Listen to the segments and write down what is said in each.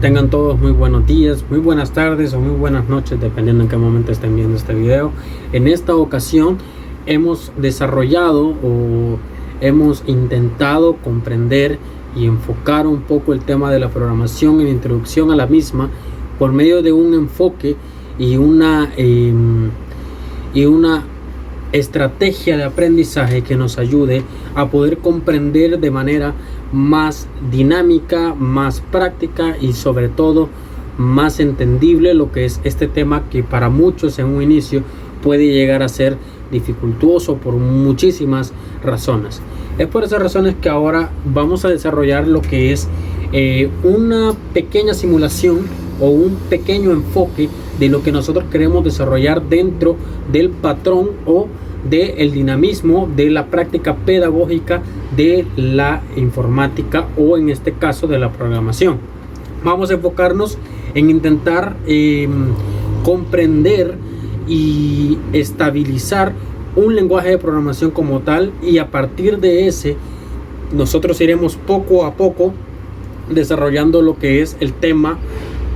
Tengan todos muy buenos días, muy buenas tardes o muy buenas noches, dependiendo en qué momento estén viendo este video. En esta ocasión hemos desarrollado o hemos intentado comprender y enfocar un poco el tema de la programación en introducción a la misma por medio de un enfoque y una estrategia de aprendizaje que nos ayude a poder comprender de manera más dinámica, más práctica y sobre todo más entendible lo que es este tema, que para muchos en un inicio puede llegar a ser dificultoso por muchísimas razones. Es por esas razones que ahora vamos a desarrollar lo que es una pequeña simulación o un pequeño enfoque de lo que nosotros queremos desarrollar dentro del patrón o del dinamismo de la práctica pedagógica de la informática, o en este caso de la programación. Vamos a enfocarnos en intentar comprender y estabilizar un lenguaje de programación como tal, y a partir de ese nosotros iremos poco a poco desarrollando lo que es el tema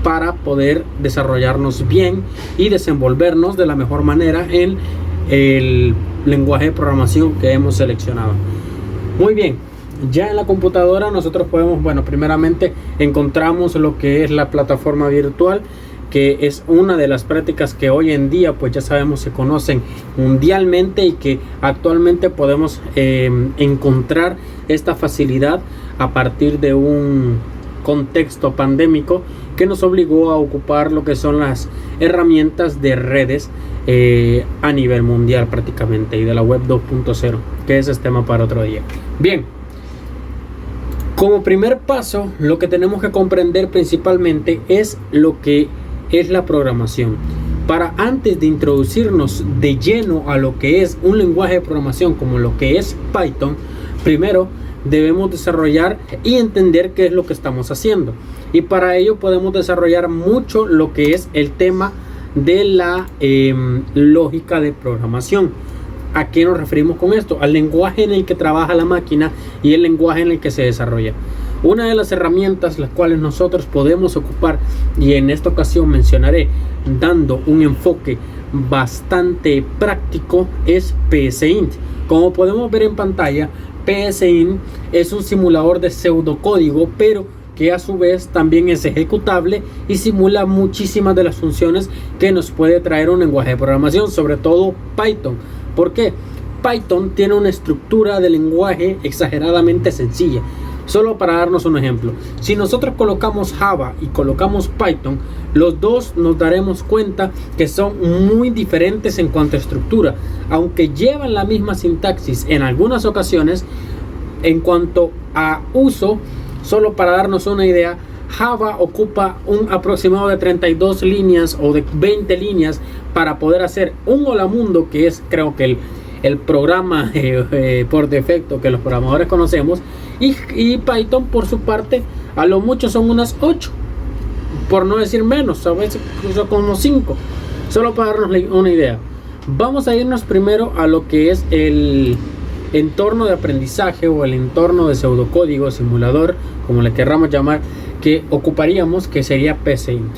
para poder desarrollarnos bien y desenvolvernos de la mejor manera en el lenguaje de programación que hemos seleccionado. Muy bien, ya en la computadora nosotros podemos, primeramente encontramos lo que es la plataforma virtual, que es una de las prácticas que hoy en día pues ya sabemos se conocen mundialmente y que actualmente podemos encontrar esta facilidad a partir de un contexto pandémico que nos obligó a ocupar lo que son las herramientas de redes a nivel mundial prácticamente, y de la web 2.0, que ese es tema para otro día. Bien, como primer paso lo que tenemos que comprender principalmente es lo que es la programación. Para antes de introducirnos de lleno a lo que es un lenguaje de programación como lo que es Python, primero debemos desarrollar y entender qué es lo que estamos haciendo, y para ello podemos desarrollar mucho lo que es el tema de la lógica de programación. ¿A qué nos referimos con esto? Al lenguaje en el que trabaja la máquina y el lenguaje en el que se desarrolla. Una de las herramientas las cuales nosotros podemos ocupar, y en esta ocasión mencionaré dando un enfoque bastante práctico, es PSINT. Como podemos ver en pantalla, PSINT es un simulador de pseudocódigo, pero que a su vez también es ejecutable y simula muchísimas de las funciones que nos puede traer un lenguaje de programación, sobre todo Python. ¿Por qué? Python tiene una estructura de lenguaje exageradamente sencilla. Solo para darnos un ejemplo, si nosotros colocamos Java y colocamos Python, los dos nos daremos cuenta que son muy diferentes en cuanto a estructura, aunque llevan la misma sintaxis en algunas ocasiones. En cuanto a uso, solo para darnos una idea, Java ocupa un aproximado de 32 líneas o de 20 líneas para poder hacer un hola mundo, que es creo que el programa por defecto que los programadores conocemos, y Python por su parte a lo mucho son unas 8, por no decir menos, a veces incluso como 5, solo para darnos una idea. Vamos a irnos primero a lo que es el entorno de aprendizaje o el entorno de pseudocódigo, simulador, como le querramos llamar, que ocuparíamos, que sería PSINT.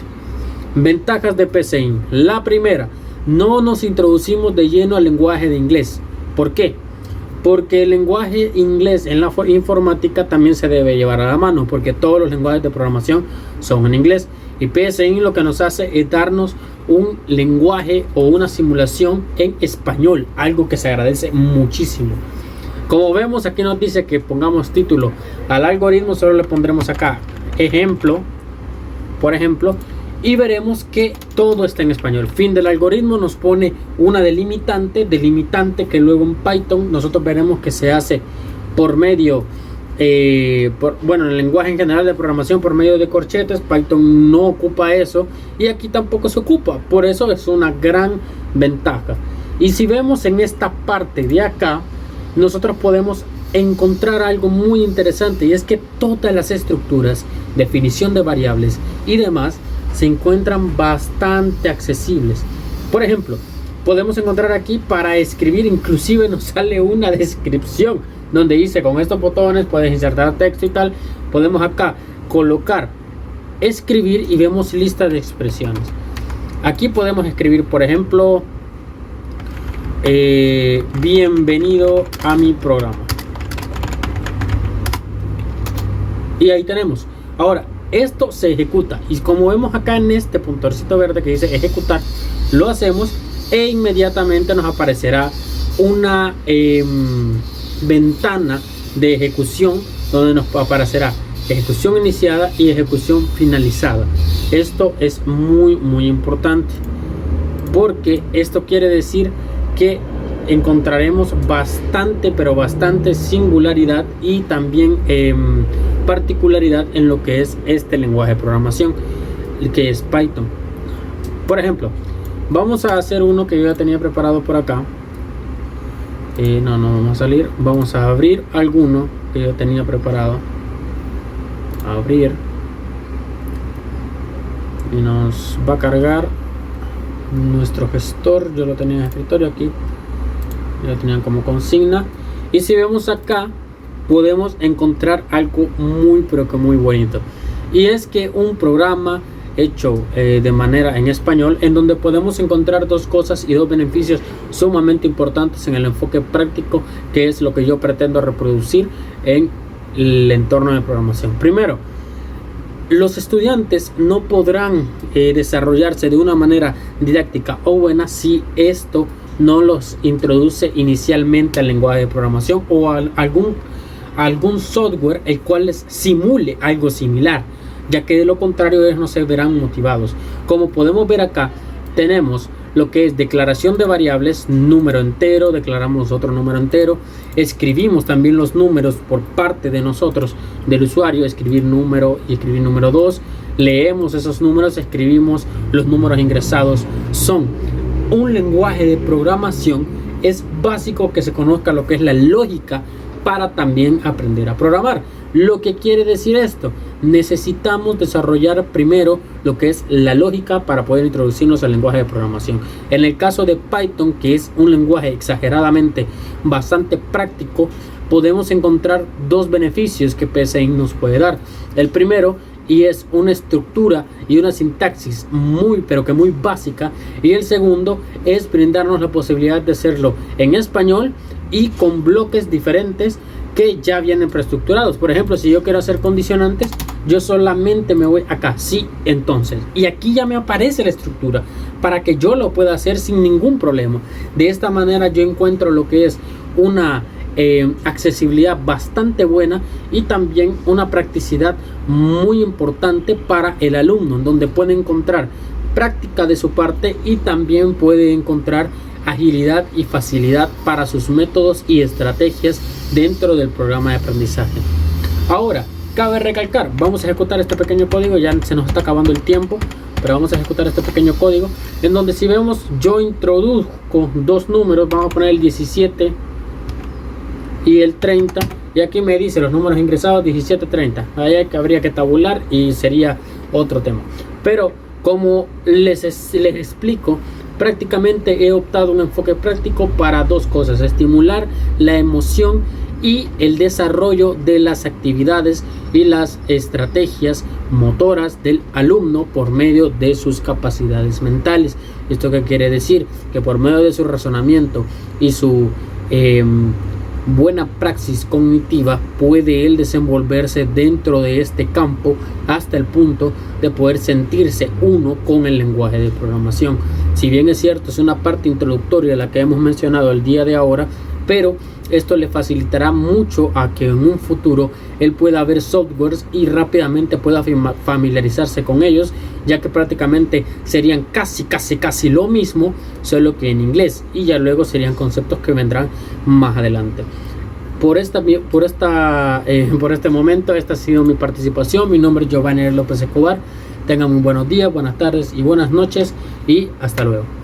Ventajas de PSINT. La primera, no nos introducimos de lleno al lenguaje de inglés. ¿Por qué? Porque el lenguaje inglés en la informática también se debe llevar a la mano, porque todos los lenguajes de programación son en inglés, y PSINT lo que nos hace es darnos un lenguaje o una simulación en español, algo que se agradece muchísimo. Como vemos, aquí nos dice que pongamos título al algoritmo, solo le pondremos acá ejemplo, por ejemplo, y veremos que todo está en español. Fin del algoritmo nos pone una delimitante que luego en Python nosotros veremos que se hace por medio en el lenguaje en general de programación por medio de corchetes. Python no ocupa eso y aquí tampoco se ocupa, por eso es una gran ventaja. Y si vemos en esta parte de acá, nosotros podemos encontrar algo muy interesante, y es que todas las estructuras, definición de variables y demás se encuentran bastante accesibles. Por ejemplo, podemos encontrar aquí para escribir, inclusive nos sale una descripción donde dice con estos botones puedes insertar texto y tal. Podemos acá colocar escribir y vemos lista de expresiones. Aquí podemos escribir, por ejemplo, bienvenido a mi programa. Y ahí tenemos. Ahora, esto se ejecuta. Y como vemos acá en este puntorcito verde que dice ejecutar, lo hacemos e inmediatamente nos aparecerá una ventana de ejecución donde nos aparecerá ejecución iniciada y ejecución finalizada. Esto es muy importante, porque esto quiere decir que encontraremos bastante singularidad y también particularidad en lo que es este lenguaje de programación, que es Python. Por ejemplo, vamos a hacer uno que yo ya tenía preparado por acá. No vamos a salir. Vamos a abrir alguno que yo tenía preparado. Abrir. Y nos va a cargar nuestro gestor. Yo lo tenía en el escritorio aquí. Ya lo tenían como consigna. Y si vemos acá, podemos encontrar algo muy bonito. Y es que un programa hecho de manera en español, en donde podemos encontrar dos cosas y dos beneficios sumamente importantes en el enfoque práctico, que es lo que yo pretendo reproducir en el entorno de programación. Primero, los estudiantes no podrán desarrollarse de una manera didáctica o buena si esto no los introduce inicialmente al lenguaje de programación o a algún software el cual les simule algo similar, ya que de lo contrario ellos no se verán motivados. Como podemos ver acá, tenemos lo que es declaración de variables, número entero, declaramos otro número entero, escribimos también los números por parte de nosotros, del usuario, escribir número y escribir número 2, leemos esos números, escribimos los números ingresados. Son un lenguaje de programación. Es básico que se conozca lo que es la lógica para también aprender a programar. Lo que quiere decir esto: necesitamos desarrollar primero lo que es la lógica para poder introducirnos al lenguaje de programación. En el caso de Python, que es un lenguaje exageradamente bastante práctico, podemos encontrar dos beneficios que PSI nos puede dar. El primero, y es una estructura y una sintaxis muy básica, y el segundo es brindarnos la posibilidad de hacerlo en español y con bloques diferentes que ya vienen preestructurados. Por ejemplo, si yo quiero hacer condicionantes, yo solamente me voy acá, sí, entonces, y aquí ya me aparece la estructura para que yo lo pueda hacer sin ningún problema. De esta manera yo encuentro lo que es una accesibilidad bastante buena y también una practicidad muy importante para el alumno, en donde puede encontrar práctica de su parte y también puede encontrar agilidad y facilidad para sus métodos y estrategias dentro del programa de aprendizaje. Ahora, cabe recalcar, vamos a ejecutar este pequeño código, ya se nos está acabando el tiempo, pero vamos a ejecutar este pequeño código, en donde si vemos, yo introduzco dos números, vamos a poner el 17 y el 30, y aquí me dice los números ingresados 17, 30. Ahí habría que tabular y sería otro tema, pero como les explico, prácticamente he optado un enfoque práctico para dos cosas: estimular la emoción y el desarrollo de las actividades y las estrategias motoras del alumno por medio de sus capacidades mentales. ¿Esto qué quiere decir? Que por medio de su razonamiento y su buena praxis cognitiva, puede él desenvolverse dentro de este campo hasta el punto de poder sentirse uno con el lenguaje de programación. Si bien es cierto, es una parte introductoria la que hemos mencionado el día de ahora, pero esto le facilitará mucho a que en un futuro él pueda ver softwares y rápidamente pueda familiarizarse con ellos, ya que prácticamente serían casi lo mismo, solo que en inglés, y ya luego serían conceptos que vendrán más adelante. Por este momento, esta ha sido mi participación. Mi nombre es Giovanni López Escobar. Tengan muy buenos días, buenas tardes y buenas noches, y hasta luego.